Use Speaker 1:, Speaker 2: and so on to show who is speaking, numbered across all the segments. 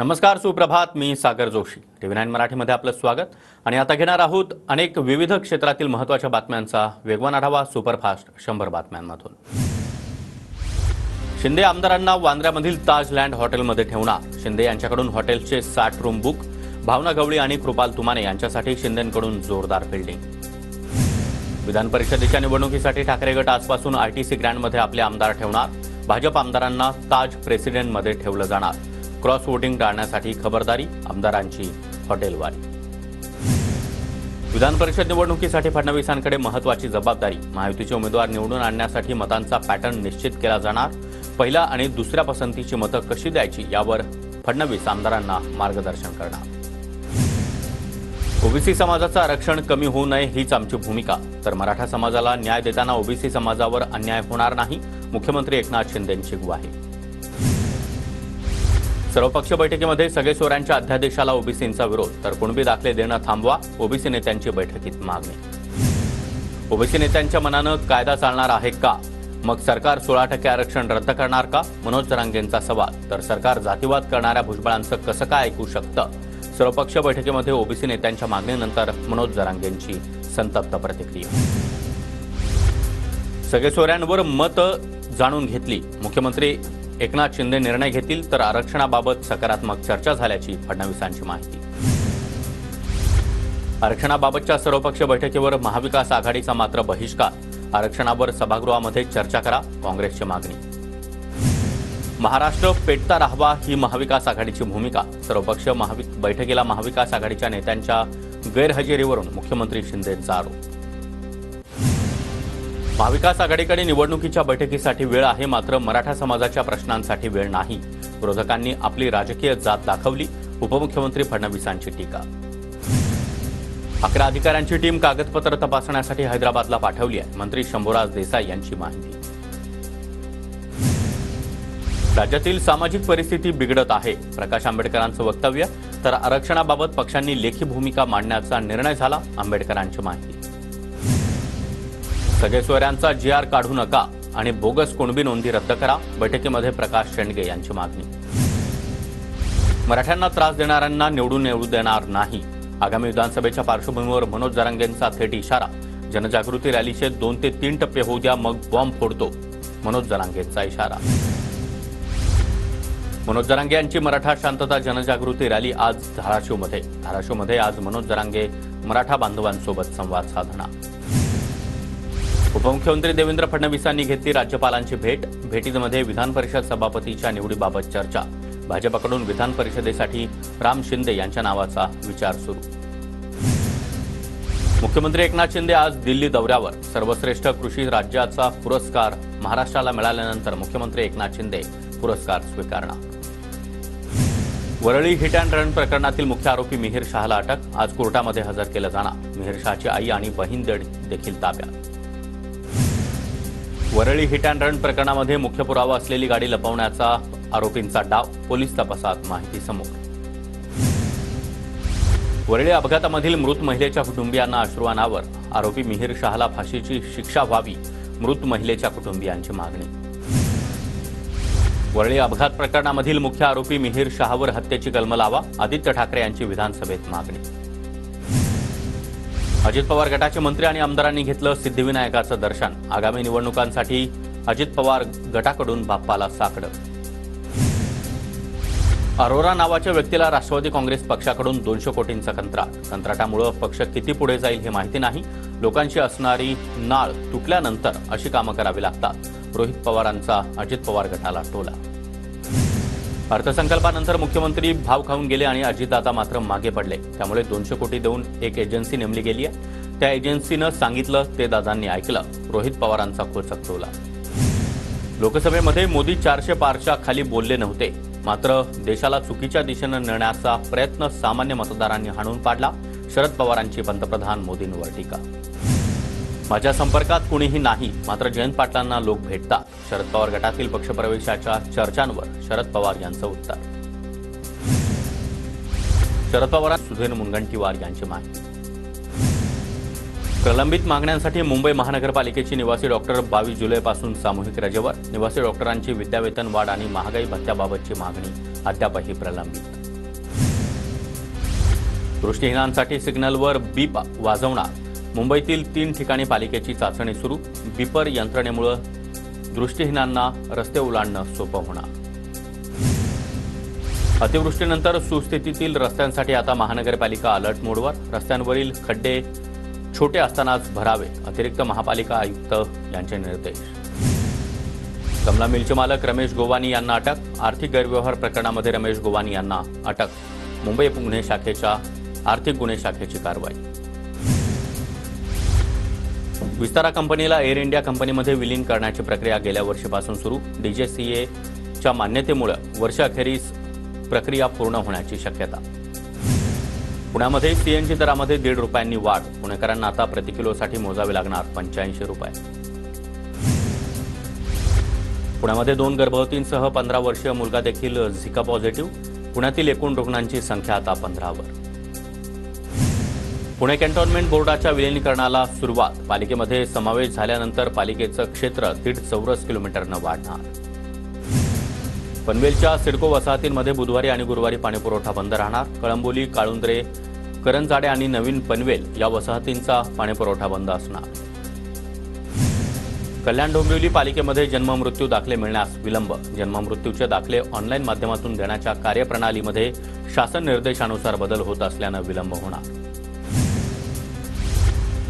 Speaker 1: नमस्कार, सुप्रभात. मी सागर जोशी. TV9 मराठीमध्ये आपलं स्वागत. आणि आता घेणार आहोत अनेक विविध क्षेत्रातील महत्त्वाच्या बातम्यांचा वेगवान आढावा सुपरफास्ट 100 बातम्यांमधून. शिंदे आमदारांना वांद्र्यामधील ताज लँड हॉटेलमध्ये ठेवणार. शिंदे यांच्याकडून हॉटेलचे 60 रूम बुक. भावना गवळी आणि कृपाल तुमाने यांच्यासाठी शिंदेंकडून जोरदार फिल्डिंग. विधान परिषदेच्या निवडणुकीसाठी ठाकरे गट आजपासून ITC ग्रँडमध्ये आपले आमदार ठेवणार. भाजप आमदारांना ताज प्रेसिडेंटमध्ये ठेवलं जाणार. क्रॉस वोटिंग टाळण्यासाठी खबरदारी, आमदारांची हॉटेलवारी. विधान परिषद निवडणुकीसाठी फडणवीसांकडे महत्त्वाची जबाबदारी. महायुतीचे उमेदवार निवडून आणण्यासाठी मतांचा पॅटर्न निश्चित केला जाणार. पहिल्या आणि दुसऱ्या पसंतीची मतं कशी द्यायची यावर फडणवीस आमदारांना मार्गदर्शन करणार. ओबीसी समाजाचं आरक्षण कमी होऊ नये हीच आमची भूमिका. तर मराठा समाजाला न्याय देताना ओबीसी समाजावर अन्याय होणार नाही, मुख्यमंत्री एकनाथ शिंदेंची ग्वाही. सर्वपक्षीय बैठकीमध्ये सगळे सोयऱ्यांच्या अध्यादेशाला ओबीसींचा विरोध. तर कुणबी दाखले देणं थांबवा, ओबीसी नेत्यांची बैठकीत मागणी. ओबीसी नेत्यांच्या मनानं कायदा चालणार आहे का? मग सरकार 16% आरक्षण रद्द करणार का? मनोज जरांगेंचा सवाल. तर सरकार जातीवाद करणाऱ्या भुजबळांचं कसं काय ऐकू शकतं? सर्वपक्षीय बैठकीमध्ये ओबीसी नेत्यांच्या मागणीनंतर मनोज जरांगेंची संतप्त प्रतिक्रिया. सगळे सोयऱ्यांवर मत जाणून घेतली. मुख्यमंत्री एकनाथ शिंदे निर्णय घेतील. तर आरक्षणाबाबत सकारात्मक चर्चा झाल्याची फडणवीसांची माहिती. आरक्षणाबाबतच्या सर्वपक्षीय बैठकीवर महाविकास आघाडीचा मात्र बहिष्कार. आरक्षणावर सभागृहामध्ये चर्चा करा, काँग्रेसची मागणी. महाराष्ट्र पेटता राहावा ही महाविकास आघाडीची भूमिका. सर्वपक्षीय बैठकीला महाविकास आघाडीच्या नेत्यांच्या गैरहजेरीवरून मुख्यमंत्री शिंदेंचा आरोप. महाविकास आघाडीकडे निवडणुकीच्या बैठकीसाठी वेळ आहे, मात्र मराठा समाजाच्या प्रश्नांसाठी वेळ नाही. विरोधकांनी आपली राजकीय जात दाखवली, उपमुख्यमंत्री फडणवीसांची टीका. 11 अधिकाऱ्यांची टीम कागदपत्र तपासण्यासाठी हैदराबादला पाठवली आहे, मंत्री शंभूराज देसाई यांची माहिती. राज्यातील सामाजिक परिस्थिती बिघडत आहे, प्रकाश आंबेडकरांचं वक्तव्य. तर आरक्षणाबाबत पक्षांनी लेखी भूमिका मांडण्याचा निर्णय झाला, आंबेडकरांची माहिती. सगळे सोयऱ्यांचा GR काढू नका आणि बोगस कुणबी नोंदी रद्द करा, बैठकीमध्ये प्रकाश शेंडगे यांची मागणी. मराठ्यांना त्रास देणाऱ्यांना निवडून येऊ देणार नाही. आगामी विधानसभेच्या पार्श्वभूमीवर मनोज जरांगेंचा थेट इशारा. जनजागृती रॅलीचे 2 ते 3 टप्पे होऊ द्या, मग बॉम्ब फोडतो, मनोज जरांगेंचा इशारा. मनोज जरांगे यांची मराठा शांतता जनजागृती रॅली आज धाराशिवमध्ये आज मनोज जरांगे मराठा बांधवांसोबत संवाद साधणार. उपमुख्यमंत्री देवेंद्र फडणवीसांनी घेतली राज्यपालांची भेट. भेटीमध्ये विधान परिषद सभापतीच्या निवडीबाबत चर्चा. भाजपकडून विधान परिषदेसाठी राम शिंदे यांच्या नावाचा विचार सुरू. मुख्यमंत्री एकनाथ शिंदे आज दिल्ली दौऱ्यावर. सर्वश्रेष्ठ कृषी राज्याचा पुरस्कार महाराष्ट्राला मिळाल्यानंतर मुख्यमंत्री एकनाथ शिंदे पुरस्कार स्वीकारणार. वरळी हिट अँड रन प्रकरणातील मुख्य आरोपी मिहिर शहाला अटक. आज कोर्टामध्ये हजर केलं जाणार. मिहिर शहाची आई आणि बहीण देखील ताब्यात. वरळी हिट अँड रन प्रकरणामध्ये मुख्य पुरावा असलेली गाडी लपवण्याचा आरोपींचा डाव. पोलीस तपासात माहिती समोर. वरळी अपघातामधील मृत महिलेच्या कुटुंबियांना अश्रुअनावर. आरोपी मिहिर शहाला फाशीची शिक्षा व्हावी, मृत महिलेच्या कुटुंबियांची मागणी. वरळी अपघात प्रकरणामधील मुख्य आरोपी मिहिर शहावर हत्येची कलम लावा, आदित्य ठाकरे यांची विधानसभेत मागणी. अजित पवार गटाचे मंत्री आणि आमदारांनी घेतलं सिद्धिविनायकाचं दर्शन. आगामी निवडणुकांसाठी अजित पवार गटाकडून बाप्पाला साकडं. अरोरा नावाच्या व्यक्तीला राष्ट्रवादी काँग्रेस पक्षाकडून 200 कोटींचं कंत्राटामुळे पक्ष किती पुढे जाईल हे माहिती नाही. लोकांची असणारी नाळ तुटल्यानंतर अशी कामं करावी लागतात. रोहित पवारांचा अजित पवार गटाला टोला. अर्थसंकल्पानंतर मुख्यमंत्री भाव खाऊन गेले आणि अजितदादा मात्र मागे पडले. त्यामुळे 200 कोटी देऊन एक एजन्सी नेमली गेली आहे. त्या एजन्सीनं सांगितलं ते दादांनी ऐकलं. रोहित पवारांचा खोचक टोला. लोकसभेमध्ये मोदी 400 पारच्या खाली बोलले नव्हते, मात्र देशाला चुकीच्या दिशेनं नेण्याचा प्रयत्न सामान्य मतदारांनी हाणून पाडला. शरद पवारांची पंतप्रधान मोदींवर टीका. माझ्या संपर्कात कुणीही नाही, मात्र जयंत पाटलांना लोक भेटतात. शरद पवार गटातील पक्षप्रवेशाच्या चर्चांवर शरद पवार यांचं उत्तर. शरद पवारांना सुधीर मुनगंटीवार यांची माहिती. प्रलंबित मागण्यांसाठी मुंबई महानगरपालिकेची निवासी डॉक्टर 22 जुलैपासून सामूहिक रजेवर. निवासी डॉक्टरांची विद्यावेतन वाढ आणि महागाई भत्त्याबाबतची मागणी अद्यापही प्रलंबित. दृष्टिहीनांसाठी सिग्नलवर बीप वाजवणार. मुंबईतील 3 ठिकाणी पालिकेची चाचणी सुरू. बीपर यंत्रणेमुळे दृष्टिहीनांना रस्ते ओलांडणं सोपं होणार. अतिवृष्टीनंतर सुस्थितीतील रस्त्यांसाठी आता महानगरपालिका अलर्ट मोडवर. रस्त्यांवरील खड्डे छोटे असतानाच भरावे, अतिरिक्त महापालिका आयुक्त यांचे निर्देश. कमला मिलचे मालक रमेश गोवानी यांना अटक. आर्थिक गैरव्यवहार प्रकरणामध्ये रमेश गोवानी यांना अटक. मुंबई गुन्हे शाखेच्या आर्थिक गुन्हे शाखेची कारवाई. विस्तारा कंपनीला एअर इंडिया कंपनीमध्ये विलीन करण्याची प्रक्रिया गेल्या वर्षीपासून सुरू. डीजीसीएच्या मान्यतेमुळे वर्षाअखेरीस प्रक्रिया पूर्ण होण्याची शक्यता. पुण्यामध्ये सीएनजी दरामध्ये ₹1.5 वाढ. पुणेकरांना आता प्रति किलोसाठी मोजावे लागणार ₹85. पुण्यामध्ये 2 गर्भवतींसह 15 वर्षीय मुलगा देखील झिका पॉझिटिव्ह. पुण्यातील एकूण रुग्णांची संख्या आता 15वर. पुणे कॅन्टोन्मेंट बोर्डाच्या विलिनीकरणाला सुरुवात. पालिकेमध्ये समावेश झाल्यानंतर पालिकेचं क्षेत्र 1.5 चौरस किलोमीटरनं वाढणार. पनवेलच्या सिडको वसाहतींमध्ये बुधवारी आणि गुरुवारी पाणीपुरवठा बंद राहणार. कळंबोली, काळुंद्रे, करंजाडे आणि नवीन पनवेल या वसाहतींचा पाणीपुरवठा बंद असणार. कल्याण डोंबिवली पालिकेमध्ये जन्ममृत्यू दाखले मिळण्यास विलंब. जन्ममृत्यूचे दाखले ऑनलाईन माध्यमातून देण्याच्या कार्यप्रणालीमध्ये शासन निर्देशानुसार बदल होत असल्यानं विलंब होणार.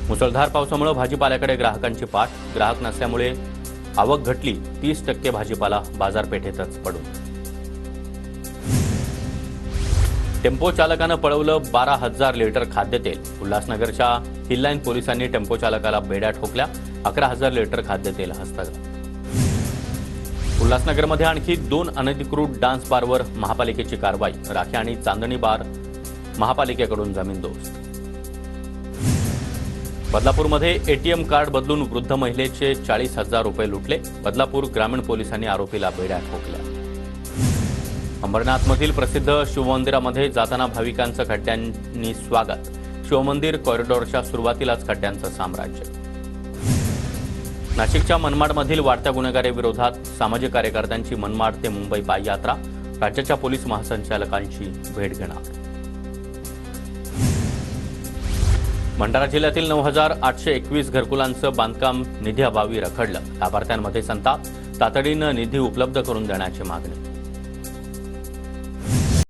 Speaker 1: मुसळधार पावसामुळे भाजीपाल्याकडे ग्राहकांची पाठ. ग्राहक नसल्यामुळे आवक घटली. 30% भाजीपाला बाजारपेठेतच पडून. टेम्पो चालकानं पळवलं 12,000 लिटर खाद्यतेल. उल्हासनगरच्या हिललाईन पोलिसांनी टेम्पो चालकाला बेड्या ठोकल्या. 11,000 लिटर खाद्यतेल हस्तगत. उल्हासनगरमध्ये आणखी 2 अनधिकृत डान्स बारवर महापालिकेची कारवाई. राखी आणि चांदणी बार महापालिकेकडून जमीनदोस्त. बदलापूरमध्ये एटीएम कार्ड बदलून वृद्ध महिलेचे 40,000 रुपये लुटले. बदलापूर ग्रामीण पोलिसांनी आरोपीला बेड्या ठोकल्या. अंबरनाथमधील प्रसिद्ध शिवमंदिरामध्ये जाताना भाविकांचं खड्ड्यांनी स्वागत. शिवमंदिर कॉरिडॉरच्या सुरुवातीलाच खड्ड्यांचं साम्राज्य. नाशिकच्या मनमाडमधील वाढत्या गुन्हेगारीविरोधात सामाजिक कार्यकर्त्यांची मनमाड ते मुंबई पाययात्रा. राज्याच्या पोलीस महासंचालकांची भेट घेणार. भंडारा जिल्ह्यातील 9,821 घरकुलांचं बांधकाम निधीअभावी रखडलं. लाभार्थ्यांमध्ये संताप. तातडीनं निधी उपलब्ध करून देण्याची मागणी.